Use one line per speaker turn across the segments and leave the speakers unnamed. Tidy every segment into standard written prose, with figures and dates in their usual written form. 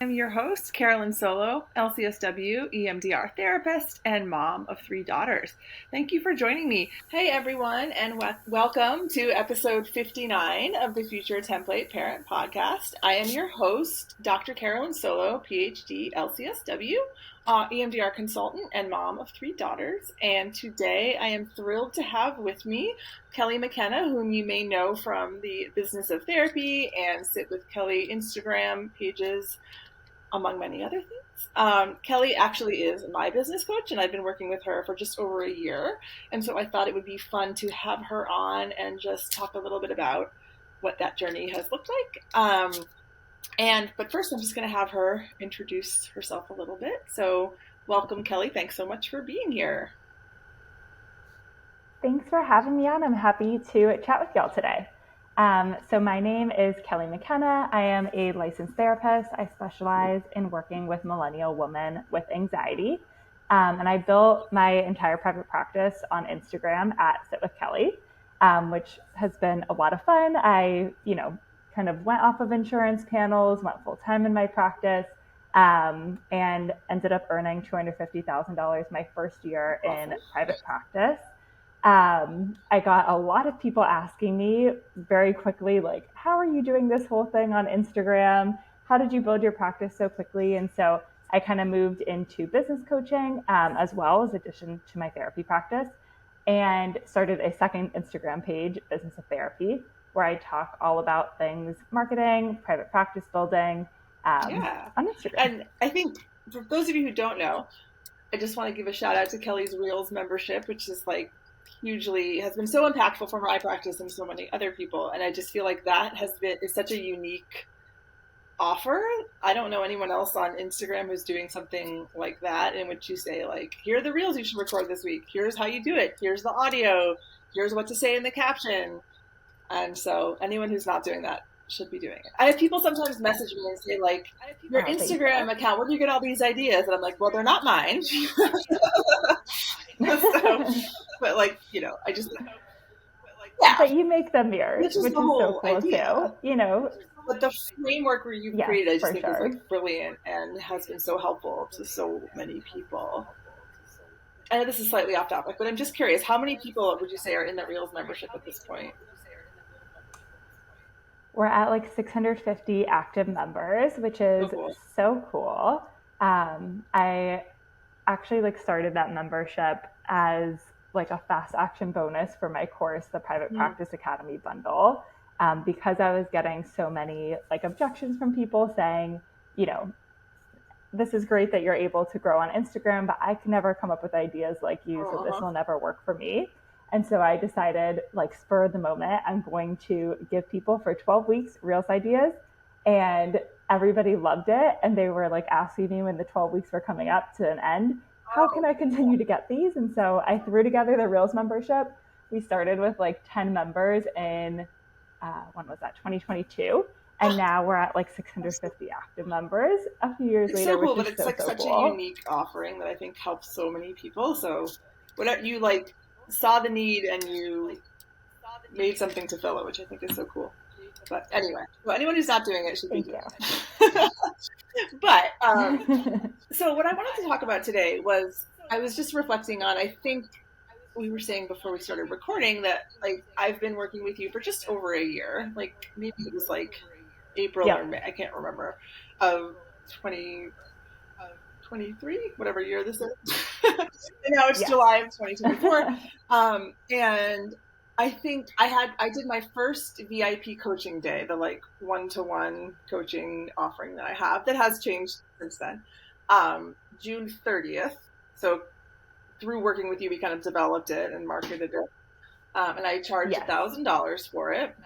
I'm your host, Carolyn Solo, LCSW, EMDR therapist, and mom of 3 daughters. Thank you for joining me. Hey, everyone, and welcome to episode 59 of the Future Template Parent Podcast. I am your host, Dr. Carolyn Solo, PhD, LCSW, EMDR consultant, and mom of 3 daughters. And today I am thrilled to have with me Kelly Mckenna, whom you may know from the Business of Therapy and Sit with Kelly Instagram pages, among many other things. Kelly actually is my business coach, and I've been working with her for just over a year. And so I thought it would be fun to have her on and just talk a little bit about what that journey has looked like. But first, I'm just going to have her introduce herself a little bit. So welcome, Kelly. Thanks so much for being here.
Thanks for having me on. I'm happy to chat with y'all today. So my name is Kelly Mckenna. I am a licensed therapist. I specialize in working with millennial women with anxiety. And I built my entire private practice on Instagram at Sit with Kelly, which has been a lot of fun. I, kind of went off of insurance panels, went full time in my practice, and ended up earning $250,000 my first year in private practice. I got a lot of people asking me very quickly, like, how are you doing this whole thing on Instagram? How did you build your practice so quickly? And so I kind of moved into business coaching, as well as addition to my therapy practice, and started a second Instagram page, Business of Therapy, where I talk all about things marketing, private practice building, on Instagram.
And I think for those of you who don't know, I just want to give a shout out to Kelly's Reels membership, which is has been so impactful for my practice and so many other people. And I just feel like that is such a unique offer. I don't know anyone else on Instagram who's doing something like that, in which you say, like, here are the reels you should record this week. Here's how you do it. Here's the audio. Here's what to say in the caption. And so anyone who's not doing that should be doing it. I have people sometimes message me and say, like, your Instagram account, where do you get all these ideas? And I'm like, well, they're not mine. But I just,
but you make them yours, which is so cool idea. Too,
But the framework where you created, I just think is brilliant and has been so helpful to so many people. I know this is slightly off topic, but I'm just curious, how many people would you say are in the Reels membership at this point?
We're at 650 active members, which is so cool. I actually started that membership as a fast action bonus for my course, the Private Practice Academy bundle, because I was getting so many objections from people saying, this is great that you're able to grow on Instagram, but I can never come up with ideas like you, so this will never work for me. And so I decided, spur of the moment, I'm going to give people for 12 weeks Reels ideas. And everybody loved it. And they were asking me when the 12 weeks were coming up to an end, how can I continue to get these? And so I threw together the Reels membership. We started with 10 members in, 2022. And now we're at 650 active members a few years later.
So cool, but it's such a unique offering that I think helps so many people. So what you saw the need and you made something to fill it, which I think is so cool. But anyway, anyone who's not doing it should be doing it. But so what I wanted to talk about today was, I was just reflecting on, I think we were saying before we started recording that I've been working with you for just over a year, maybe it was April or May, I can't remember, of 2023, whatever year this is. And now it's July of 2024. And I think I did my first VIP coaching day, the one-to-one coaching offering that I have, that has changed since then, June 30th. So through working with you, we kind of developed it and marketed it. And I charged $1,000 for it.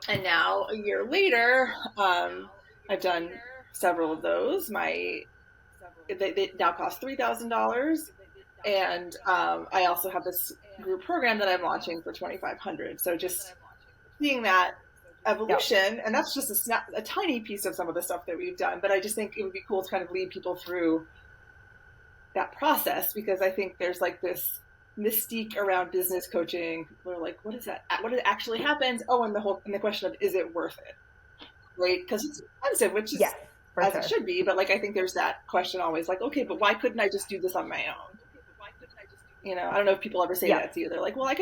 And now a year later, I've done several of those. They now cost $3,000. And I also have this group program that I'm launching for $2,500. So just seeing that evolution, and that's just a tiny piece of some of the stuff that we've done. But I just think it would be cool to kind of lead people through that process, because I think there's this mystique around business coaching. People are like, what is that? What actually happens? Oh, and the question of, is it worth it? Right? Because it's expensive, which is as it should be. But like, I think there's that question always like, okay, but why couldn't I just do this on my own? I don't know if people ever say that to you. They're like, well, I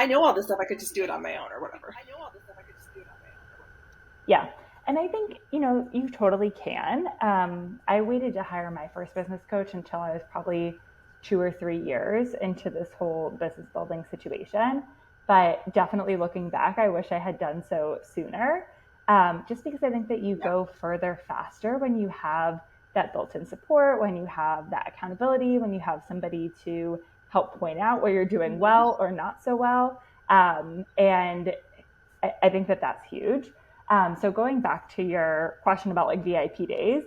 know all this stuff. I could just do it on my own or whatever.
Yeah. And I think, you totally can. I waited to hire my first business coach until I was probably 2 or 3 years into this whole business building situation. But definitely looking back, I wish I had done so sooner. Just because I think that you go further faster when you have that built-in support, when you have that accountability, when you have somebody to help point out where you're doing well or not so well. And I think that that's huge. So going back to your question about like VIP days,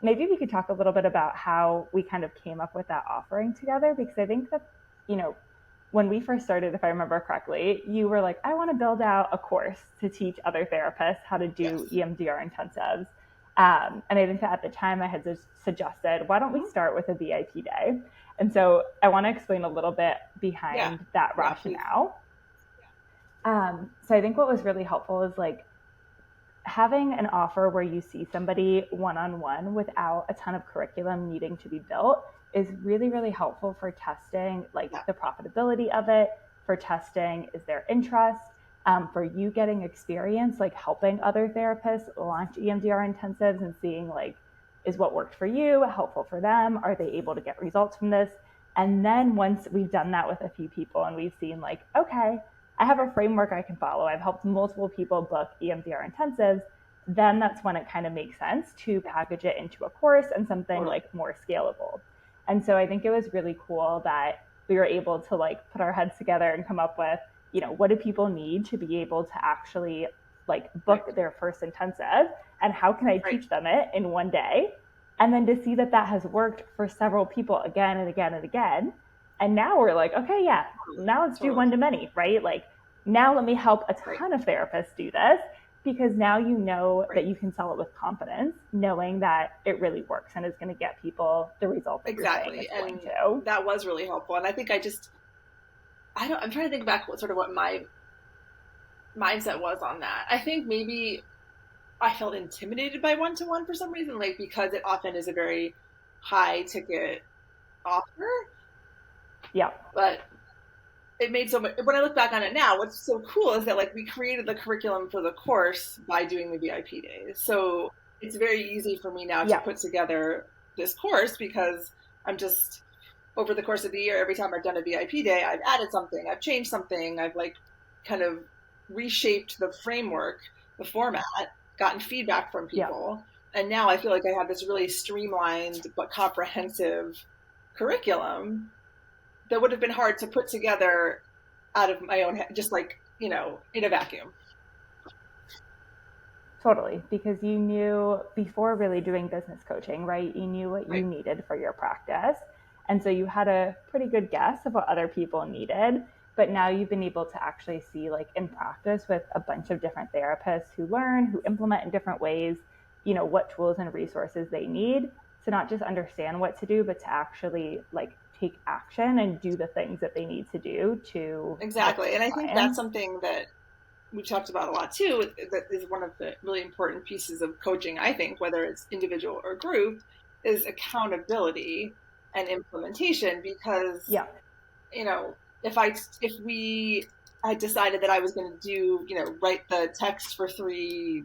maybe we could talk a little bit about how we kind of came up with that offering together, because I think that, when we first started, if I remember correctly, you were like, I want to build out a course to teach other therapists how to do EMDR intensives. And I think that at the time I had suggested, why don't we start with a VIP day? And so I want to explain a little bit behind that rationale. So I think what was really helpful is like having an offer where you see somebody one-on-one without a ton of curriculum needing to be built is really, really helpful for testing like the profitability of it, for testing is there interest, for you getting experience, like helping other therapists launch EMDR intensives and seeing like, is what worked for you helpful for them? Are they able to get results from this? And then once we've done that with a few people and we've seen like, okay, I have a framework I can follow, I've helped multiple people book EMDR intensives, then that's when it kind of makes sense to package it into a course and something like more scalable. And so I think it was really cool that we were able to like put our heads together and come up with, what do people need to be able to actually like book their first intensive, and how can I teach them it in one day? And then to see that that has worked for several people again and again and again. And now we're like, okay, now let's do one to many, right? Like now let me help a ton of therapists do this, because now you know that you can sell it with confidence, knowing that it really works and is going to get people the result that you're saying it's going to.
That was really helpful. And I think I'm trying to think back what my mindset was on that. I think maybe I felt intimidated by one-to-one for some reason, like because it often is a very high ticket offer.
Yeah.
But it made so much, when I look back on it now, what's so cool is that like we created the curriculum for the course by doing the VIP days. So it's very easy for me now to put together this course, because I'm just, over the course of the year, every time I've done a VIP day, I've added something, I've changed something, I've like kind of reshaped the framework, the format, gotten feedback from people. And now I feel like I have this really streamlined but comprehensive curriculum that would have been hard to put together out of my own head, just like, in a vacuum.
Totally. Because you knew before really doing business coaching, right? You knew what you needed for your practice. And so you had a pretty good guess of what other people needed. But now you've been able to actually see like in practice with a bunch of different therapists who learn, who implement in different ways, what tools and resources they need to not just understand what to do, but to actually like take action and do the things that they need to do to.
Exactly. And I think that's something that we've talked about a lot too, that is one of the really important pieces of coaching, I think, whether it's individual or group, is accountability and implementation. Because, if we had decided that I was going to do, write the text for 3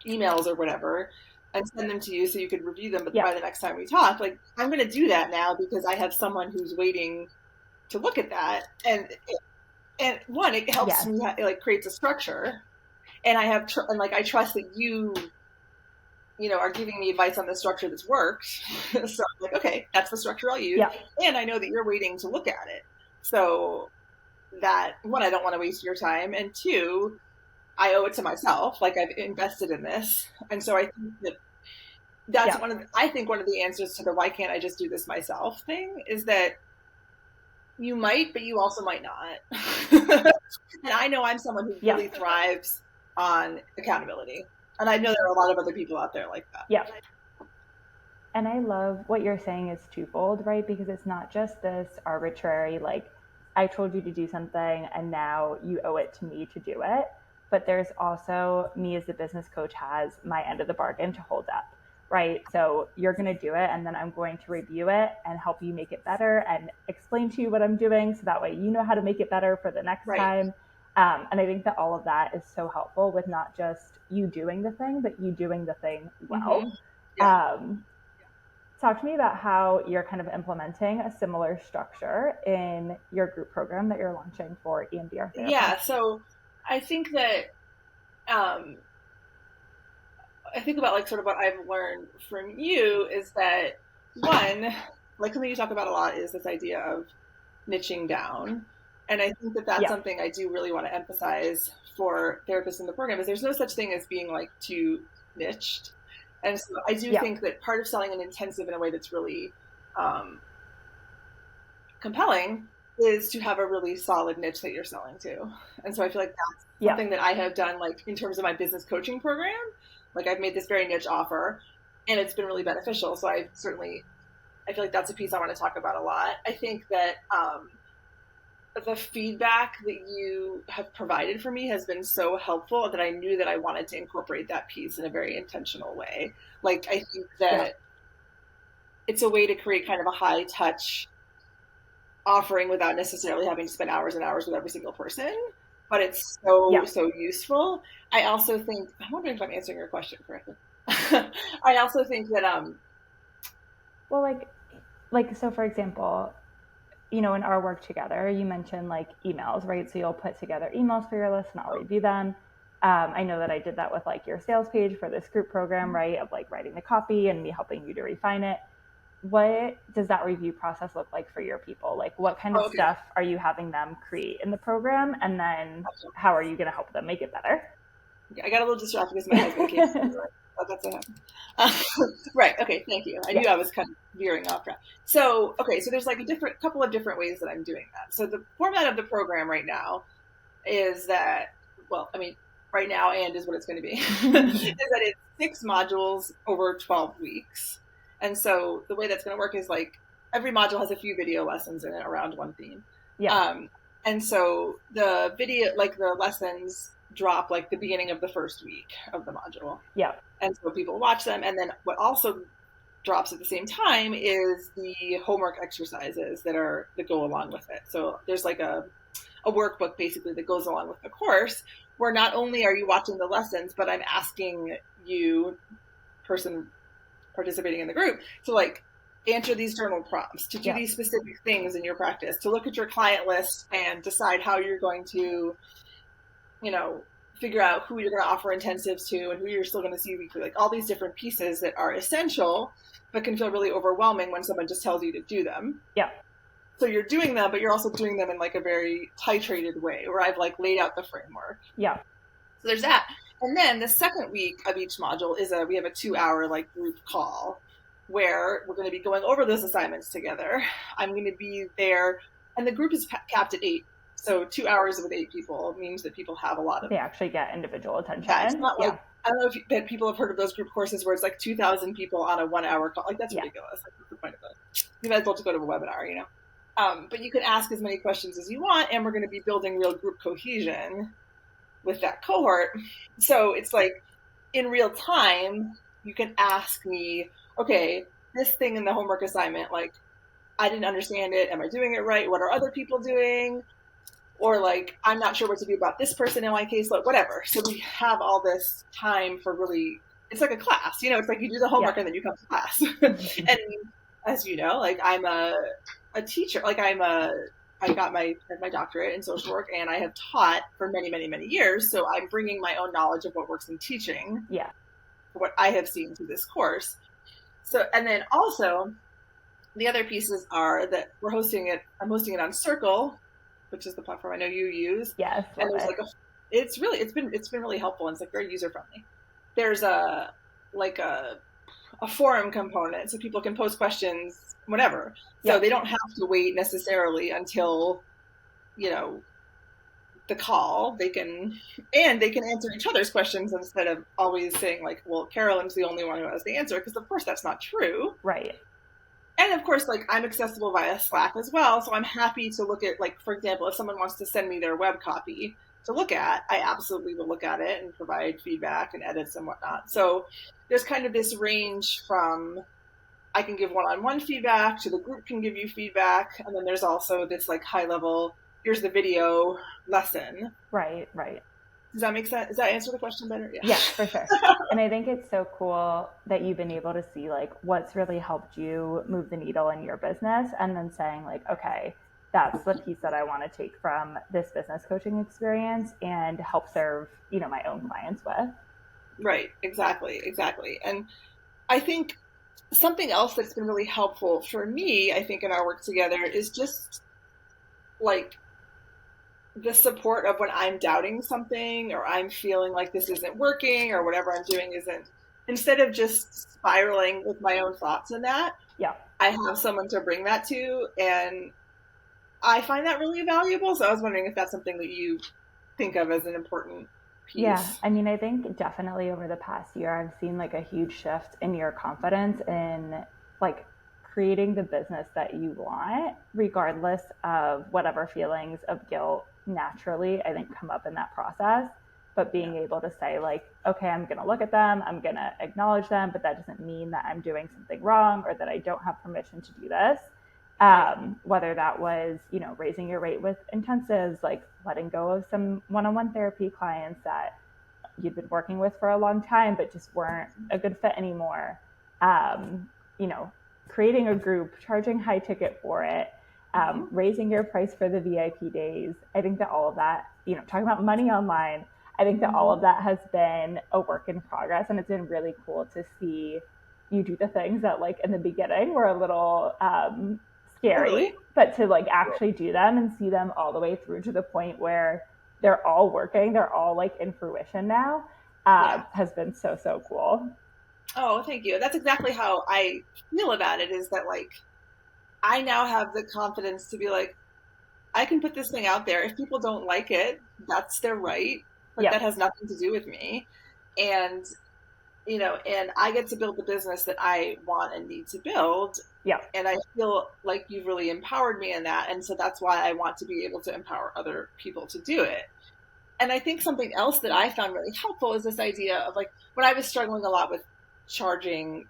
emails or whatever, and send them to you so you could review them by the next time we talk, like I'm going to do that now because I have someone who's waiting to look at that. And one, it helps me, it like creates a structure, and I trust that you are giving me advice on the structure that's worked. So I'm like, okay, that's the structure I'll use. And I know that you're waiting to look at it. So that, one, I don't want to waste your time. And 2, I owe it to myself. Like I've invested in this. And so I think that's one of the answers to the why can't I just do this myself thing is that you might, but you also might not. And I know I'm someone who really thrives on accountability. And I know there are a lot of other people out there like that.
Yeah. And I love what you're saying is twofold, right? Because it's not just this arbitrary, like, I told you to do something and now you owe it to me to do it. but there's also me as the business coach has my end of the bargain to hold up, right? So you're going to do it, and then I'm going to review it and help you make it better and explain to you what I'm doing, so that way you know how to make it better for the next time. And I think that all of that is so helpful with not just you doing the thing, but you doing the thing well. Talk to me about how you're kind of implementing a similar structure in your group program that you're launching for EMDR therapists.
Yeah, so I think that I think about like sort of what I've learned from you is that one, like something you talk about a lot is this idea of niching down. And I think that that's something I do really want to emphasize for therapists in the program is there's no such thing as being like too niched. And so I do think that part of selling an intensive in a way that's really compelling is to have a really solid niche that you're selling to. And so I feel like that's something that I have done, like in terms of my business coaching program. Like I've made this very niche offer and it's been really beneficial. So I feel like that's a piece I want to talk about a lot. I think that the feedback that you have provided for me has been so helpful that I knew that I wanted to incorporate that piece in a very intentional way. Like, I think that it's a way to create kind of a high touch offering without necessarily having to spend hours and hours with every single person, but it's so useful. I also think, I'm wondering if I'm answering your question correctly. I also think that,
well, like, so for example, you know, in our work together, you mentioned like emails, right? So you'll put together emails for your list and I'll review them. I know that I did that with like your sales page for this group program, right? Of like writing the copy and me helping you to refine it. What does that review process look like for your people? Like what kind of stuff are you having them create in the program? And then how are you going to help them make it better?
I got a little distracted because my husband came to that's what happened. Right. Okay. Thank you. I knew I was kind of veering off track. So there's like a couple of different ways that I'm doing that. So the format of the program right now is that, well, I mean, right now and is what it's going to be, is that it's 6 modules over 12 weeks. And so the way that's going to work is like every module has a few video lessons in it around one theme. And so the video, like the lessons drop like the beginning of the first week of the module. And so people watch them. And then what also drops at the same time is the homework exercises that go along with it. So there's like a workbook basically that goes along with the course where not only are you watching the lessons, but I'm asking you, person participating in the group, to like answer these journal prompts, to do these specific things in your practice, to look at your client list and decide how you're going to, you know, figure out who you're going to offer intensives to and who you're still going to see weekly, like all these different pieces that are essential, but can feel really overwhelming when someone just tells you to do them. So you're doing them, but you're also doing them in like a very titrated way where I've like laid out the framework. So there's that. And then the second week of each module is we have a 2-hour like group call where we're going to be going over those assignments together. I'm going to be there, and the group is capped at 8. So 2 hours with 8 people means that people have a lot of...
They actually get individual attention.
It's not like, I don't know if people have heard of those group courses where it's like 2,000 people on a 1-hour call. Like that's ridiculous. Like, what's the point of that? You might as well just go to a webinar, you know? But you can ask as many questions as you want, and we're going to be building real group cohesion with that cohort. So it's like in real time, you can ask me, okay, this thing in the homework assignment, like I didn't understand it. Am I doing it right? What are other people doing? Or like, I'm not sure what to do about this person in my caseload, whatever. So we have all this time for really, it's like a class, you know, it's like you do the homework and then you come to class. And as you know, like I'm a teacher, like I got my doctorate in social work and I have taught for many, many, many years. So I'm bringing my own knowledge of what works in teaching, what I have seen through this course. So, and then also the other pieces are that I'm hosting it on Circle, which is the platform I know you use.
Yes.
And there's like it's been really helpful and it's like very user friendly. There's a forum component so people can post questions whenever. So they don't have to wait necessarily until, you know, the call. They can answer each other's questions instead of always saying like, well, Carolyn's the only one who has the answer, because of course that's not true.
Right.
And of course, like I'm accessible via Slack as well. So I'm happy to look at, like, for example, if someone wants to send me their web copy to look at, I absolutely will look at it and provide feedback and edits and whatnot. So there's kind of this range from I can give one-on-one feedback to the group can give you feedback. And then there's also this like high level, here's the video lesson.
Right.
Does that make sense? Does that answer the question better?
Yeah, for sure. And I think it's so cool that you've been able to see like what's really helped you move the needle in your business and then saying like, okay, that's the piece that I want to take from this business coaching experience and help serve, my own clients with.
Right. Exactly. And I think something else that's been really helpful for me, I think, in our work together is just like the support of when I'm doubting something or I'm feeling like this isn't working or whatever I'm doing isn't, instead of just spiraling with my own thoughts in that, I have someone to bring that to. And I find that really valuable. So I was wondering if that's something that you think of as an important piece.
Yeah. I mean, I think definitely over the past year, I've seen like a huge shift in your confidence in like creating the business that you want, regardless of whatever feelings of guilt naturally, I think, come up in that process. But being able to say like, okay, I'm going to look at them, I'm going to acknowledge them, but that doesn't mean that I'm doing something wrong or that I don't have permission to do this. Whether that was, raising your rate with intensives, like letting go of some one-on-one therapy clients that you'd been working with for a long time, but just weren't a good fit anymore. Creating a group, charging high ticket for it, raising your price for the VIP days. I think that all of that, talking about money online, I think that all of that has been a work in progress, and it's been really cool to see you do the things that like in the beginning were a little scary, but to like actually do them and see them all the way through to the point where they're all working, they're all like in fruition now, has been so cool.
Oh, thank you. That's exactly how I feel about it, is that like I now have the confidence to be like, I can put this thing out there. If people don't like it, that's their right, but that has nothing to do with me. And and I get to build the business that I want and need to build.
Yeah.
And I feel like you've really empowered me in that. And so that's why I want to be able to empower other people to do it. And I think something else that I found really helpful is this idea of like, when I was struggling a lot with charging,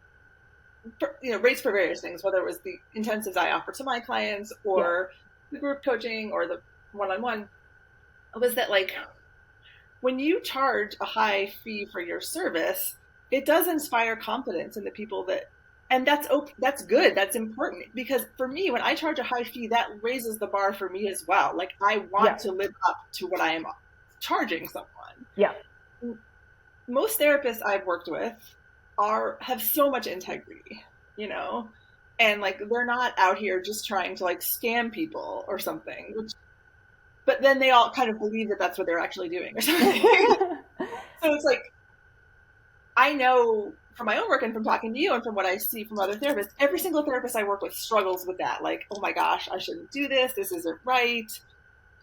rates for various things, whether it was the intensives I offer to my clients or the group coaching or the one-on-one, was that like, when you charge a high fee for your service, it does inspire confidence in the people and that's good. That's important, because for me, when I charge a high fee, that raises the bar for me as well. Like I want to live up to what I am charging someone.
Yeah.
Most therapists I've worked with have so much integrity, and like they're not out here just trying to like scam people or something, but then they all kind of believe that that's what they're actually doing or something. So it's like, I know from my own work and from talking to you and from what I see from other therapists, every single therapist I work with struggles with that. Like, oh my gosh, I shouldn't do this. This isn't right.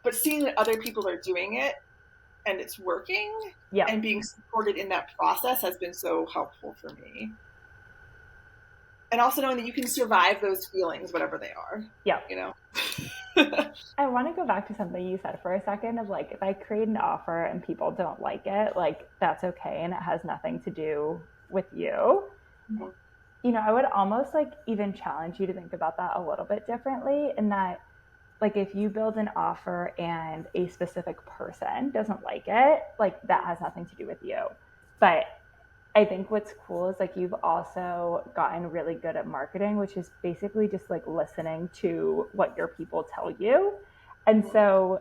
But seeing that other people are doing it and it's working and being supported in that process has been so helpful for me. And also knowing that you can survive those feelings, whatever they are.
Yeah. I want to go back to something you said for a second of like, if I create an offer and people don't like it, like that's okay. And it has nothing to do with you. Mm-hmm. I would almost like even challenge you to think about that a little bit differently, in that like if you build an offer and a specific person doesn't like it, like that has nothing to do with you. But I think what's cool is like you've also gotten really good at marketing, which is basically just like listening to what your people tell you. And so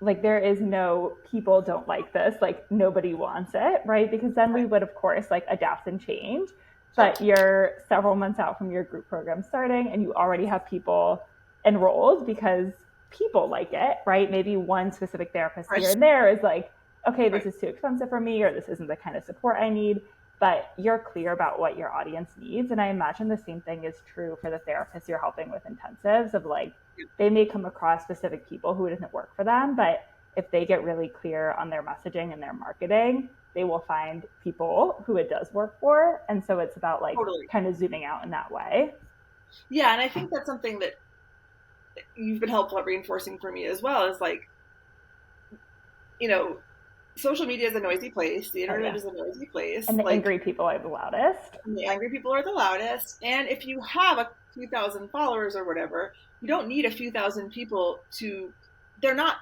like there is no people don't like this, like nobody wants it, right? Because then we would of course like adapt and change. But you're several months out from your group program starting and you already have people enrolled because people like it, right? Maybe one specific therapist here and there is like, okay, this is too expensive for me, or this isn't the kind of support I need, but you're clear about what your audience needs. And I imagine the same thing is true for the therapists you're helping with intensives, of like, they may come across specific people who it doesn't work for them, but if they get really clear on their messaging and their marketing, they will find people who it does work for. And so it's about like kind of zooming out in that way.
Yeah. And I think that's something that you've been helpful at reinforcing for me as well, is like, you know, social media is a noisy place. The internet is a noisy place.
And the angry people are the loudest.
And the angry people are the loudest. And if you have a few thousand followers or whatever, you don't need a few thousand people they're not,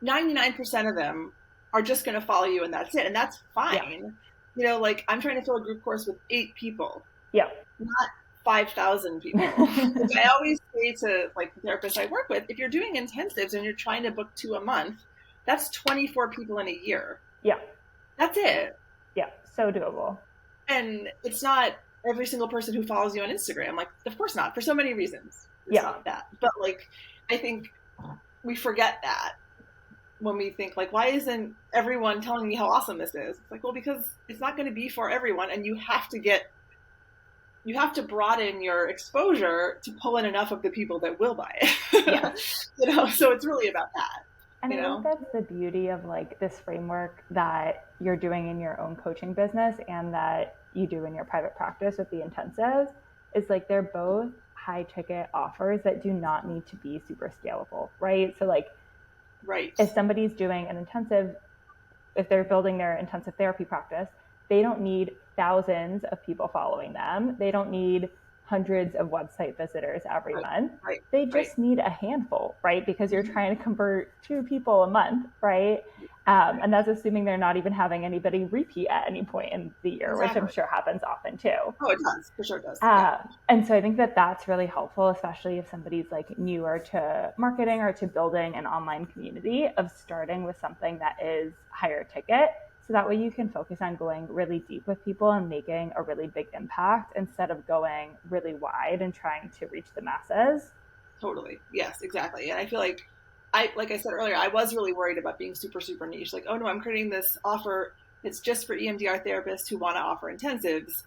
99% of them are just going to follow you and that's it. And that's fine. Yeah. Like I'm trying to fill a group course with 8 people.
Yeah.
Not 5,000 people. Which I always say to like the therapists I work with, if you're doing intensives and you're trying to book 2 a month, that's 24 people in a year.
Yeah.
That's it.
Yeah. So doable.
And it's not every single person who follows you on Instagram. Like, of course not, for so many reasons. It's not that. But like, I think we forget that when we think like, why isn't everyone telling me how awesome this is? It's like, well, because it's not going to be for everyone. And you have to broaden your exposure to pull in enough of the people that will buy it. So it's really about that.
And I think that's the beauty of like this framework that you're doing in your own coaching business and that you do in your private practice with the intensives is like they're both high ticket offers that do not need to be super scalable, right? So like, if somebody's doing an intensive, if they're building their intensive therapy practice, they don't need thousands of people following them. They don't need hundreds of website visitors every month. They just need a handful, right? Because you're trying to convert 2 people a month, right? And that's assuming they're not even having anybody repeat at any point in the year, which I'm sure happens often too.
Oh, it does. For sure it does.
And so I think that that's really helpful, especially if somebody's like newer to marketing or to building an online community, of starting with something that is higher ticket. So that way you can focus on going really deep with people and making a really big impact instead of going really wide and trying to reach the masses.
Totally. Yes, exactly. And I feel like like I said earlier, I was really worried about being super, super niche. Like, oh no, I'm creating this offer. It's just for EMDR therapists who want to offer intensives.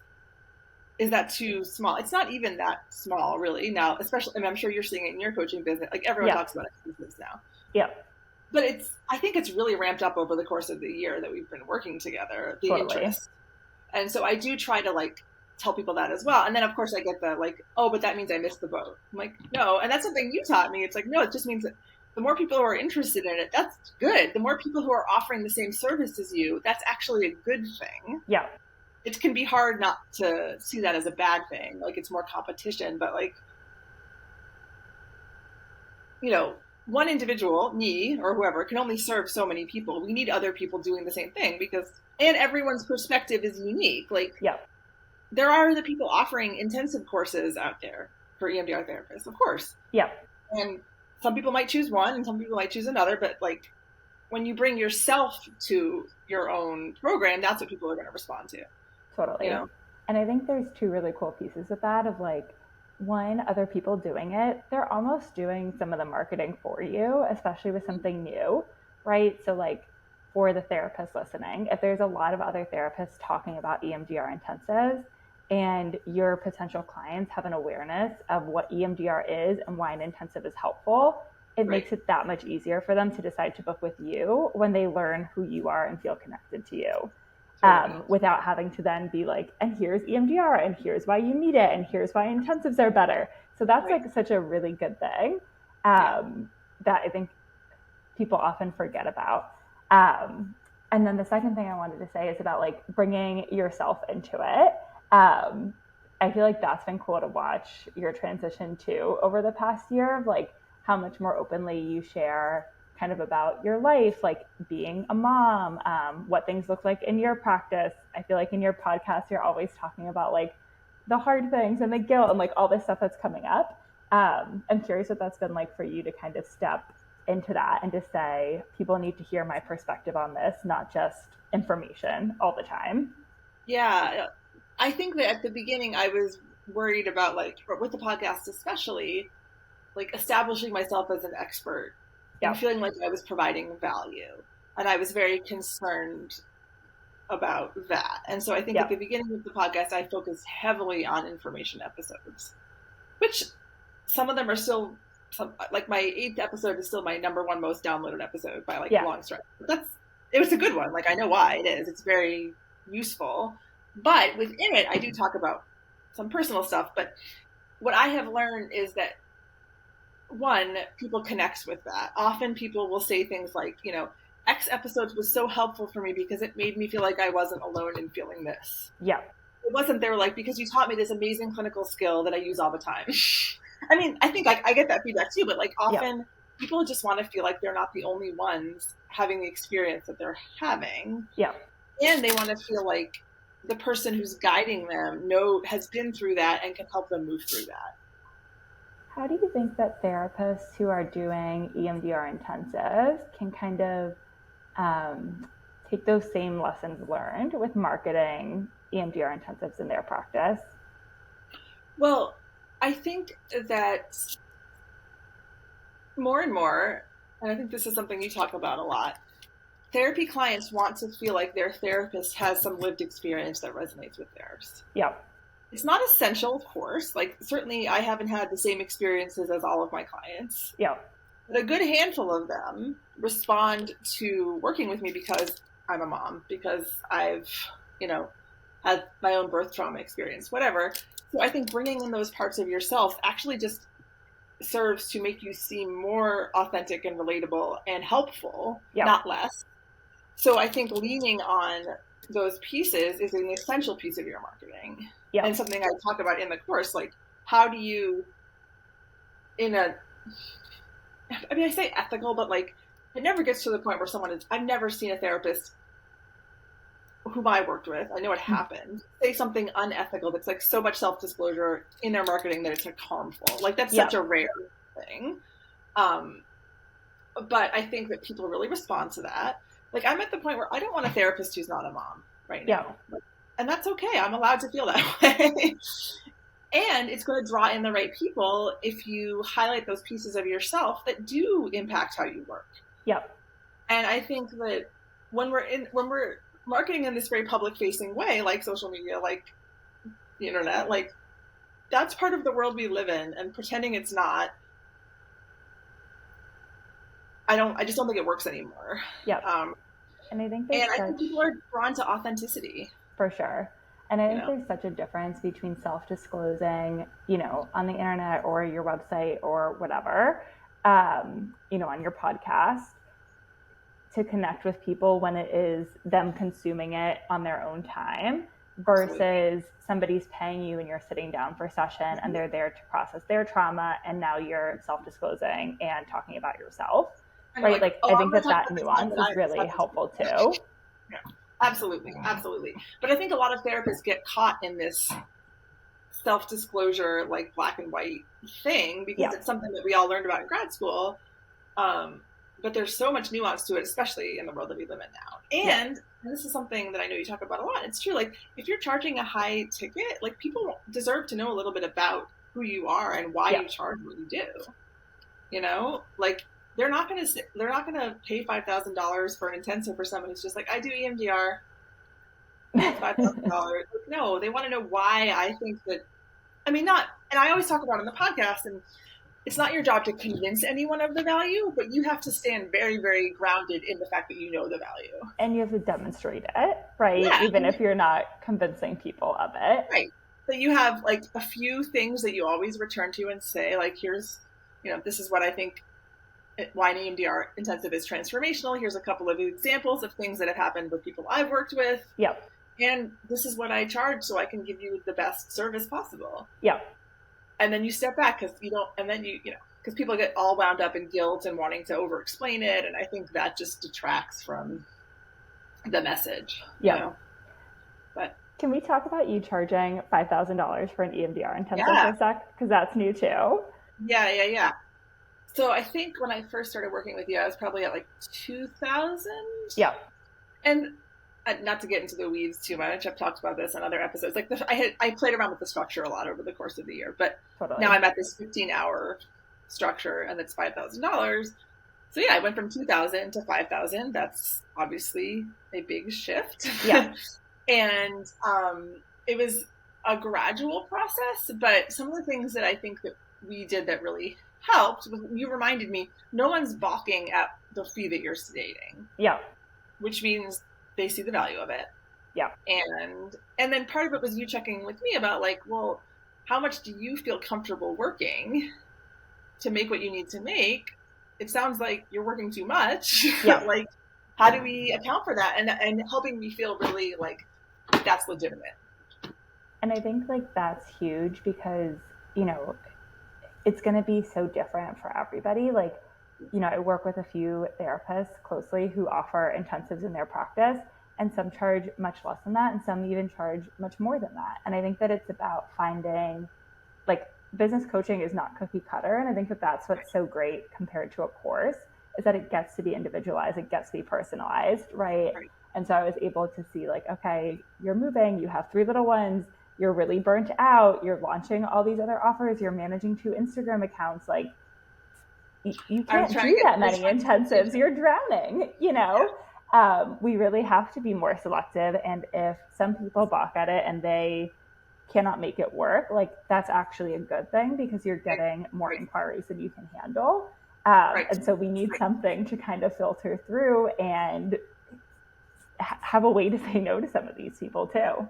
Is that too small? It's not even that small, really. Now, especially, I mean, I'm sure you're seeing it in your coaching business. Like everyone talks about intensives now.
Yeah.
But I think it's really ramped up over the course of the year that we've been working together, the interest. And so I do try to like tell people that as well. And then of course I get the like, oh, but that means I missed the boat. I'm like, no. And that's something you taught me. It's like, no, it just means that the more people who are interested in it, that's good. The more people who are offering the same service as you, that's actually a good thing.
Yeah.
It can be hard not to see that as a bad thing. Like it's more competition, but like, one individual, me or whoever, can only serve so many people. We need other people doing the same thing and everyone's perspective is unique. Like, there are the people offering intensive courses out there for EMDR therapists, of course.
Yeah.
And some people might choose one and some people might choose another, but like when you bring yourself to your own program, that's what people are going to respond to.
Totally. And I think there's 2 really cool pieces of that of like, one, other people doing it, they're almost doing some of the marketing for you, especially with something new, right? So like for the therapist listening, if there's a lot of other therapists talking about EMDR intensives and your potential clients have an awareness of what EMDR is and why an intensive is helpful, it makes it that much easier for them to decide to book with you when they learn who you are and feel connected to you. Without having to then be like, and here's EMDR, and here's why you need it, and here's why intensives are better. So that's like such a really good thing that I think people often forget about. And then the second thing I wanted to say is about like bringing yourself into it. I feel like that's been cool to watch your transition too over the past year of like how much more openly you share kind of about your life, like being a mom, what things look like in your practice. I feel like in your podcast, you're always talking about like the hard things and the guilt and like all this stuff that's coming up. I'm curious what that's been like for you to kind of step into that and to say, people need to hear my perspective on this, not just information all the time.
Yeah. I think that at the beginning I was worried about like, with the podcast especially, like establishing myself as an expert. And feeling like I was providing value. And I was very concerned about that. And so I think at the beginning of the podcast, I focused heavily on information episodes, which some of them are still, like my 8th episode is still my #1 most downloaded episode by like a long stretch. But it was a good one. Like I know why it is. It's very useful. But within it, I do talk about some personal stuff. But what I have learned is that one, people connect with that. Often people will say things like, X episodes was so helpful for me because it made me feel like I wasn't alone in feeling this.
Yeah.
It wasn't, they were like, because you taught me this amazing clinical skill that I use all the time. I mean, I think I get that feedback too, but like often people just want to feel like they're not the only ones having the experience that they're having.
Yeah.
And they want to feel like the person who's guiding them has been through that and can help them move through that.
How do you think that therapists who are doing EMDR intensives can kind of take those same lessons learned with marketing EMDR intensives in their practice?
Well, I think that more and more, and I think this is something you talk about a lot, therapy clients want to feel like their therapist has some lived experience that resonates with theirs.
Yeah.
It's not essential, of course. Like, certainly I haven't had the same experiences as all of my clients.
Yeah.
But a good handful of them respond to working with me because I'm a mom, because I've, had my own birth trauma experience, whatever. So I think bringing in those parts of yourself actually just serves to make you seem more authentic and relatable and helpful, not less. So I think leaning on those pieces is an essential piece of your marketing. Yeah. And something I talk about in the course, like how do you, I say ethical, but like it never gets to the point where I've never seen a therapist whom I worked with, I know it happened, say something unethical that's like so much self-disclosure in their marketing that it's like harmful. Like that's such a rare thing. But I think that people really respond to that. Like I'm at the point where I don't want a therapist who's not a mom right now. Yeah. And that's okay. I'm allowed to feel that way. And it's going to draw in the right people if you highlight those pieces of yourself that do impact how you work.
Yep.
And I think that when we're marketing in this very public facing way, like social media, like the internet, like that's part of the world we live in, and pretending it's not, I just don't think it works anymore.
Yeah. And I think
I think people are drawn to authenticity.
For sure. And I think there's such a difference between self-disclosing, on the internet or your website or whatever, on your podcast, to connect with people when it is them consuming it on their own time versus somebody's paying you and you're sitting down for a session and they're there to process their trauma, and now you're self-disclosing and talking about yourself. Right? Like I think that nuance is really helpful too.
Yeah, absolutely. But I think a lot of therapists get caught in this self-disclosure, like black and white thing, because it's something that we all learned about in grad school. But there's so much nuance to it, especially in the world that we live in now. And this is something that I know you talk about a lot. It's true. Like if you're charging a high ticket, like people deserve to know a little bit about who you are and why you charge what you do. Like they're not going to pay $5,000 for an intensive for someone who's just like, I do EMDR, $5,000. No, they want to know why. I think that, and I always talk about it on the podcast, and it's not your job to convince anyone of the value, but you have to stand very, very grounded in the fact that you know the value.
And you have to demonstrate it, right? Yeah. Even if you're not convincing people of it.
Right. So you have like a few things that you always return to and say, like, here's, this is what I think why an EMDR intensive is transformational. Here's a couple of examples of things that have happened with people I've worked with.
Yep.
And this is what I charge so I can give you the best service possible.
Yep.
And then you step back because because people get all wound up in guilt and wanting to over-explain it. And I think that just detracts from the message.
Yeah.
But
can we talk about you charging $5,000 for an EMDR intensive for a sec? Because that's new too.
Yeah. So I think when I first started working with you, I was probably at like 2,000.
Yeah.
And not to get into the weeds too much, I've talked about this on other episodes. Like I played around with the structure a lot over the course of the year, but now I'm at this 15-hour structure, and it's $5,000. So yeah, I went from 2,000 to 5,000. That's obviously a big shift.
Yeah.
And it was a gradual process, but some of the things that I think that we did that really helped, you reminded me, no one's balking at the fee that you're stating.
Yeah.
Which means they see the value of it.
Yeah.
And then part of it was you checking with me about like, well, how much do you feel comfortable working to make what you need to make? It sounds like you're working too much.
Yeah.
Like, how do we account for that? And helping me feel really like that's legitimate.
And I think like that's huge because, you know, it's going to be so different for everybody. Like, you know, I work with a few therapists closely who offer intensives in their practice, and some charge much less than that, and some even charge much more than that. And I think that it's about finding, like, business coaching is not cookie cutter. And I think that that's what's so great compared to a course, is that it gets to be individualized, it gets to be personalized, right? And so I was able to see, like, okay, you're moving, you have 3 little ones, you're really burnt out, you're launching all these other offers, you're managing 2 Instagram accounts, like you can't do that many intensives, you're drowning, you know? We really have to be more selective. And if some people balk at it and they cannot make it work, like that's actually a good thing because you're getting more inquiries than you can handle. And so we need something to kind of filter through and have a way to say no to some of these people too.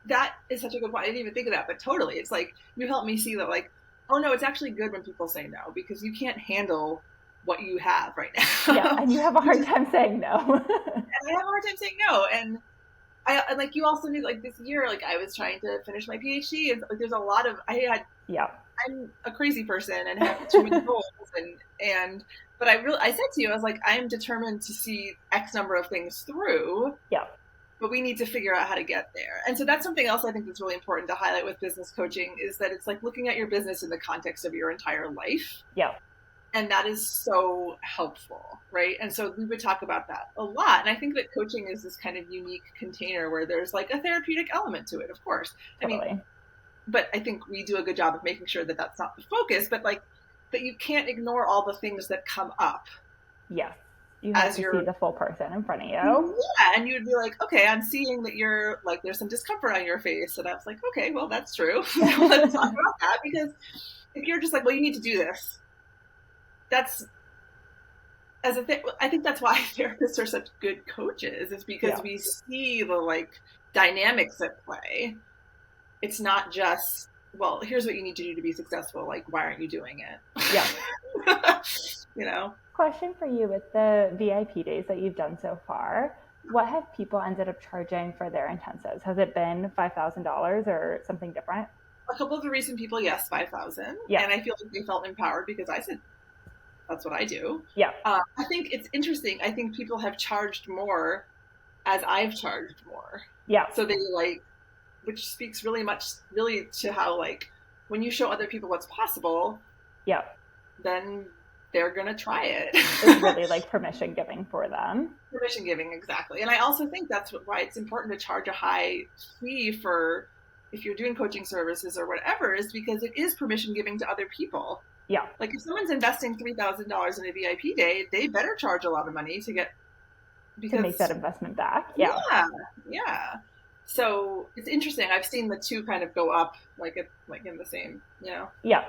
That is such a good point. I didn't even think of that, but totally. It's like, you help me see that, like, oh no, it's actually good when people say no, because you can't handle what you have right now.
Yeah, and you have a hard time saying no.
And I have a hard time saying no. And I like, you also knew, like, this year, like, I was trying to finish my PhD, and like, there's a lot of, I'm a crazy person and have too many goals, but I said to you, I was like, I'm determined to see X number of things through.
Yeah.
But we need to figure out how to get there. And so that's something else I think that's really important to highlight with business coaching, is that it's like looking at your business in the context of your entire life.
Yeah.
And that is so helpful, right? And so we would talk about that a lot. And I think that coaching is this kind of unique container where there's like a therapeutic element to it, of course.
Totally.
I mean, but I think we do a good job of making sure that that's not the focus, but like that you can't ignore all the things that come up.
Yes. You have to see the full person in front of you.
Yeah, and you'd be like, okay, I'm seeing that you're like, there's some discomfort on your face. And I was like, okay, well, that's true. Let's talk about that. Because if you're just like, well, you need to do this, that's, as a thing, I think that's why therapists are such good coaches, is because we see the like dynamics at play. It's not just, well, here's what you need to do to be successful. Like, why aren't you doing it?
Yeah.
You know?
Question for you: with the VIP days that you've done so far, what have people ended up charging for their intensives? Has it been $5,000 or something different?
A couple of the recent people, yes, 5,000.
Yeah.
And I feel like they felt empowered because I said, that's what I do.
Yeah.
I think it's interesting. I think people have charged more as I've charged more.
Yeah.
So they like, which speaks really to how, like, when you show other people what's possible,
yeah,
then they're going to try it.
It's really like permission giving for them.
Permission giving, exactly. And I also think that's why it's important to charge a high fee for, if you're doing coaching services or whatever, is because it is permission giving to other people.
Yeah.
Like if someone's investing $3,000 in a VIP day, they better charge a lot of money to
make that investment back. Yeah.
Yeah. So it's interesting. I've seen the two kind of go up, like in the same, you know?
Yeah.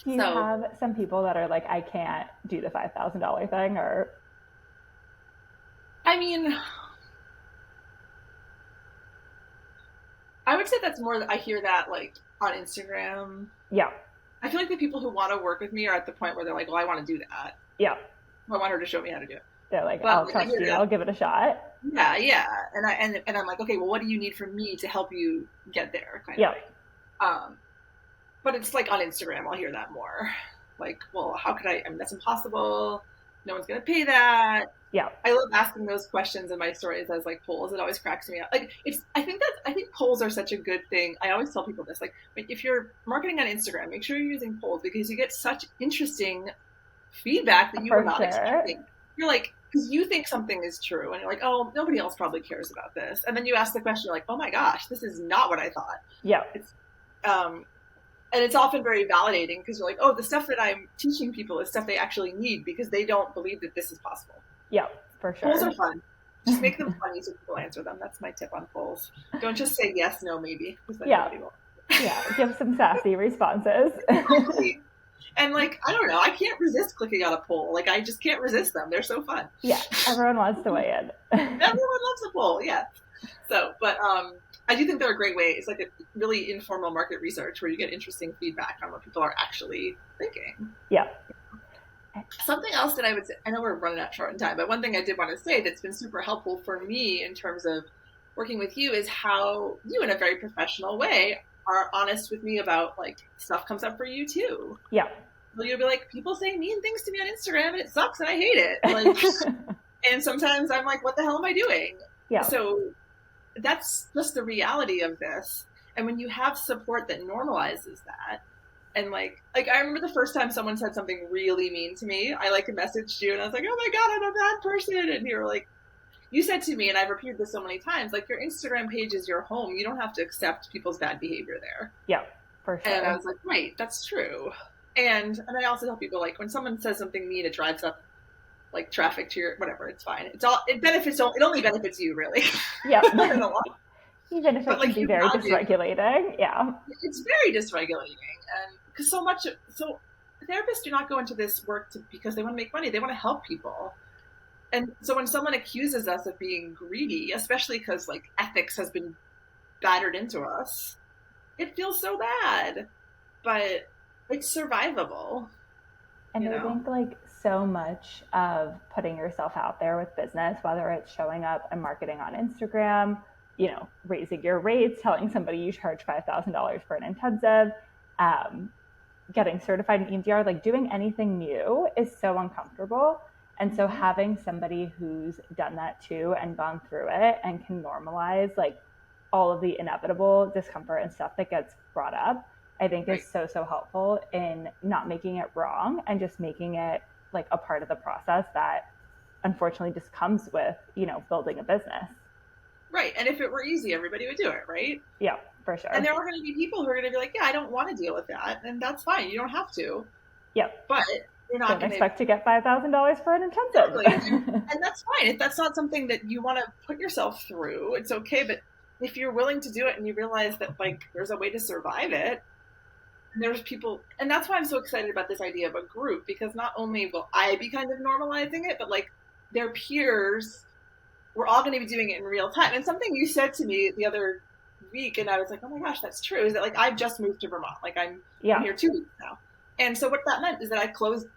Do you have some people that are like, I can't do the $5,000 thing, or?
I mean, I would say that's more, I hear that like on Instagram.
Yeah.
I feel like the people who want to work with me are at the point where they're like, well, I want to do that.
Yeah.
I want her to show me how to do it.
They're like, I'll trust you. I'll give it a shot.
Yeah. And I'm like, okay, well, what do you need from me to help you get there? Kind of thing. But it's like on Instagram, I'll hear that more. Like, well, how could I mean, that's impossible. No one's going to pay that.
Yeah.
I love asking those questions in my stories as like polls. It always cracks me up. Like I think polls are such a good thing. I always tell people this, like, if you're marketing on Instagram, make sure you're using polls because you get such interesting feedback that you are not expecting. You're like, because you think something is true and you're like, oh, nobody else probably cares about this. And then you ask the question, you're like, oh my gosh, this is not what I thought.
Yeah.
And it's often very validating because you're like, oh, the stuff that I'm teaching people is stuff they actually need because they don't believe that this is possible.
Yeah, for sure.
Polls are fun. Just make them funny so people answer them. That's my tip on polls. Don't just say yes, no, maybe.
Yeah. Give some sassy responses.
And like, I don't know, I can't resist clicking on a poll. Like, I just can't resist them. They're so fun.
Yeah, everyone wants to weigh in.
Everyone loves a poll, yeah. So, but I do think they're a great way. It's like a really informal market research where you get interesting feedback on what people are actually thinking.
Yeah.
Something else that I would say, I know we're running out short on time, but one thing I did want to say that's been super helpful for me in terms of working with you is how you, in a very professional way, are honest with me about like stuff comes up for you too.
Yeah.
Well, you'll be like, people say mean things to me on Instagram and it sucks and I hate it. Like, and sometimes I'm like, what the hell am I doing?
Yeah.
So that's just the reality of this. And when you have support that normalizes that, and like I remember the first time someone said something really mean to me, I like messaged you and I was like, oh my God, I'm a bad person. And you were like, you said to me, and I've repeated this so many times, like your Instagram page is your home. You don't have to accept people's bad behavior there.
Yeah, for sure.
And I was like, right, that's true. And I also tell people, like, when someone says something mean, it drives up like traffic to your whatever. It's fine. It only benefits you, really.
Yeah.
In a lot.
Even if it can be very dysregulating. Yeah.
It's very dysregulating, and because so therapists do not go into this work because they want to make money. They want to help people. And so when someone accuses us of being greedy, especially because like ethics has been battered into us, it feels so bad. But it's survivable.
And I think like so much of putting yourself out there with business, whether it's showing up and marketing on Instagram, raising your rates, telling somebody you charge $5,000 for an intensive, getting certified in EMDR, like doing anything new is so uncomfortable. And so having somebody who's done that too and gone through it and can normalize like all of the inevitable discomfort and stuff that gets brought up, I think is so helpful in not making it wrong and just making it like a part of the process that unfortunately just comes with, building a business.
Right. And if it were easy, everybody would do it, right?
Yeah, for sure.
And there are going to be people who are going to be like, yeah, I don't want to deal with that. And that's fine. You don't have to.
Yep.
But you're not
going to expect to get $5,000 for an intensive.
And that's fine. If that's not something that you want to put yourself through, it's okay. But if you're willing to do it and you realize that like there's a way to survive it, and there's people, and that's why I'm so excited about this idea of a group, because not only will I be kind of normalizing it, but like their peers, we're all going to be doing it in real time. And something you said to me the other week, and I was like, oh my gosh, that's true, is that like I've just moved to Vermont. Like I'm here 2 weeks now. And so what that meant is that I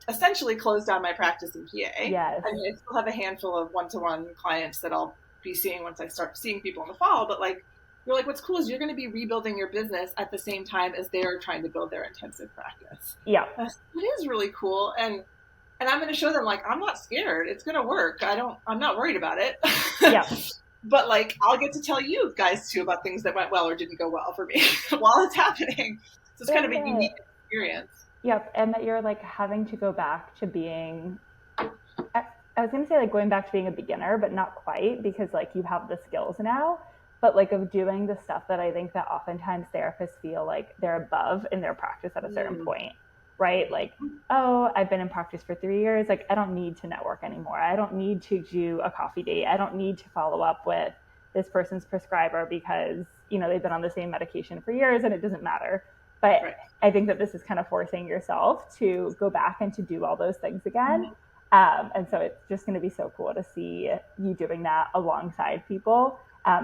essentially closed down my practice in PA.
Yes.
I mean, I still have a handful of one-to-one clients that I'll be seeing once I start seeing people in the fall. But like, you're like, what's cool is you're going to be rebuilding your business at the same time as they're trying to build their intensive practice.
Yeah.
It is really cool. And I'm going to show them like, I'm not scared. It's going to work. I'm not worried about it.
Yeah.
But like, I'll get to tell you guys too about things that went well or didn't go well for me while it's happening. So it's kind of a unique experience.
Yep. And that you're like having to go back to being, I was going to say like going back to being a beginner, but not quite, because like you have the skills now, but like of doing the stuff that I think that oftentimes therapists feel like they're above in their practice at a certain point, right? Like, oh, I've been in practice for 3 years. Like I don't need to network anymore. I don't need to do a coffee date. I don't need to follow up with this person's prescriber because, they've been on the same medication for years and it doesn't matter. But I think that this is kind of forcing yourself to go back and to do all those things again. And so it's just going to be so cool to see you doing that alongside people.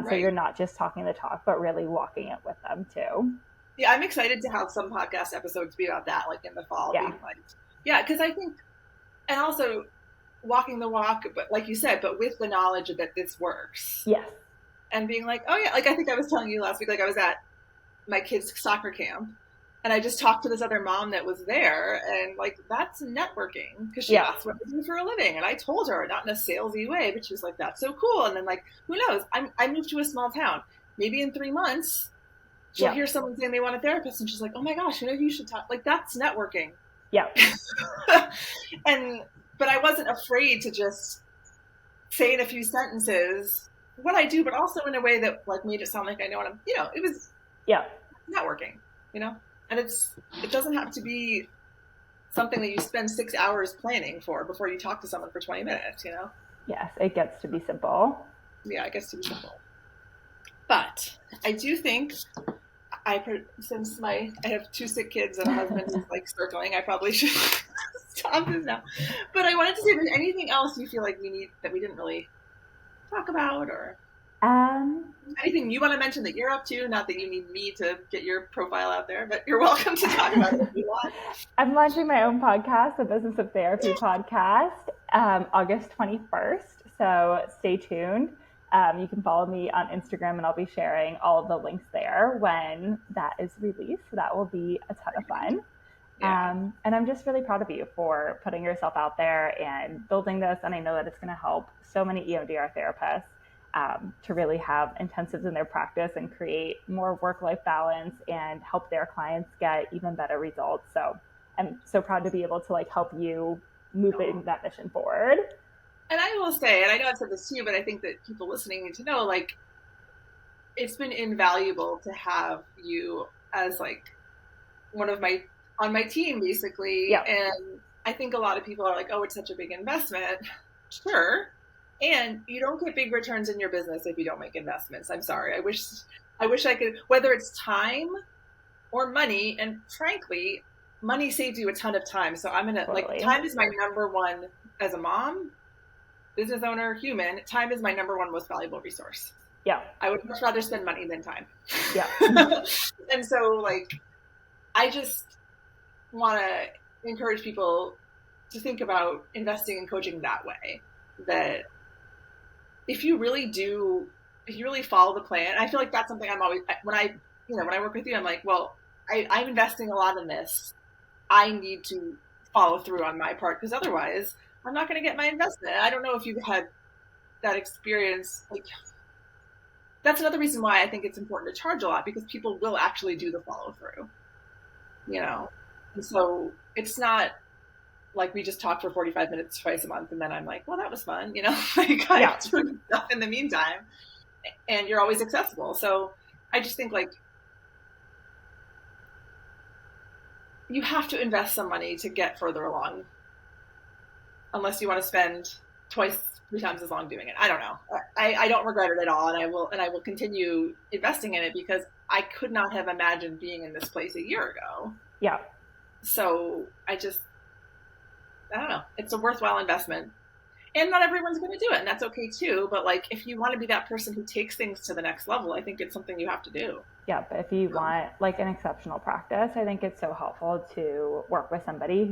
So you're not just talking the talk, but really walking it with them too.
Yeah, I'm excited to have some podcast episodes be about that, like in the fall. Yeah, because I think, and also walking the walk, but like you said, but with the knowledge that this works.
Yes.
And being like, oh yeah, like I think I was telling you last week, like I was at my kid's soccer camp. And I just talked to this other mom that was there, and like that's networking, because she asked what I do for a living, and I told her, not in a salesy way, but she was like, "That's so cool." And then like, who knows? I moved to a small town. Maybe in 3 months, she'll hear someone saying they want a therapist, and she's like, "Oh my gosh, you should talk." Like that's networking.
Yeah.
But I wasn't afraid to just say in a few sentences what I do, but also in a way that like made it sound like I know what I'm. It was networking. And it doesn't have to be something that you spend 6 hours planning for before you talk to someone for 20 minutes,
Yes, it gets to be simple.
Yeah, it gets to be simple. But I do think since I have 2 sick kids and a husband who's like circling, I probably should stop this now. But I wanted to see if there's anything else you feel like we need that we didn't really talk about or. Anything you want to mention that you're up to? Not that you need me to get your profile out there, but you're welcome to talk about it if you want.
I'm launching my own podcast, the Business of Therapy podcast, August 21st. So stay tuned. You can follow me on Instagram, and I'll be sharing all of the links there when that is released. So that will be a ton of fun. Yeah. And I'm just really proud of you for putting yourself out there and building this. And I know that it's going to help so many EMDR therapists to really have intensives in their practice and create more work-life balance and help their clients get even better results. So I'm so proud to be able to help you moving that mission forward.
And I will say, and I know I've said this to you, but I think that people listening need to know, it's been invaluable to have you as one of on my team, basically. Yeah. And I think a lot of people are like, oh, it's such a big investment. Sure. And you don't get big returns in your business if you don't make investments. I'm sorry. I wish I could, whether it's time or money. And frankly, money saves you a ton of time. So I'm going to time is my number one as a mom, business owner, human. Time is my number one most valuable resource.
Yeah.
I would much rather spend money than time.
Yeah.
And so I just want to encourage people to think about investing in coaching that way, that if you really follow the plan, I feel like that's something I'm always, when I work with you, I'm like, well, I'm investing a lot in this. I need to follow through on my part, because otherwise I'm not going to get my investment. I don't know if you've had that experience. That's another reason why I think it's important to charge a lot, because people will actually do the follow through, and so it's not like we just talk for 45 minutes twice a month and then I'm like, well, that was fun, I'm doing stuff in the meantime, and you're always accessible. So I just think you have to invest some money to get further along, unless you want to spend 2-3 times as long doing it. I don't know. I don't regret it at all, and I will continue investing in it, because I could not have imagined being in this place a year ago.
Yeah.
So I don't know. It's a worthwhile investment, and not everyone's going to do it, and that's okay too. But if you want to be that person who takes things to the next level, I think it's something you have to do.
Yeah, but if you want an exceptional practice, I think it's so helpful to work with somebody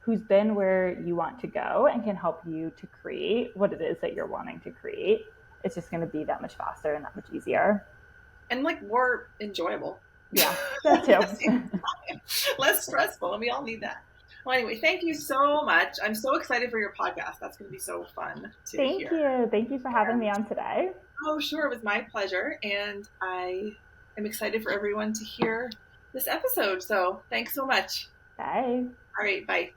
who's been where you want to go and can help you to create what it is that you're wanting to create. It's just going to be that much faster and that much easier.
And more enjoyable.
Yeah, that too.
Less stressful, and we all need that. Well, anyway, thank you so much. I'm so excited for your podcast. That's going to be so fun to hear.
Thank you for having me on today.
Oh, sure. It was my pleasure. And I am excited for everyone to hear this episode. So thanks so much.
Bye.
All right. Bye.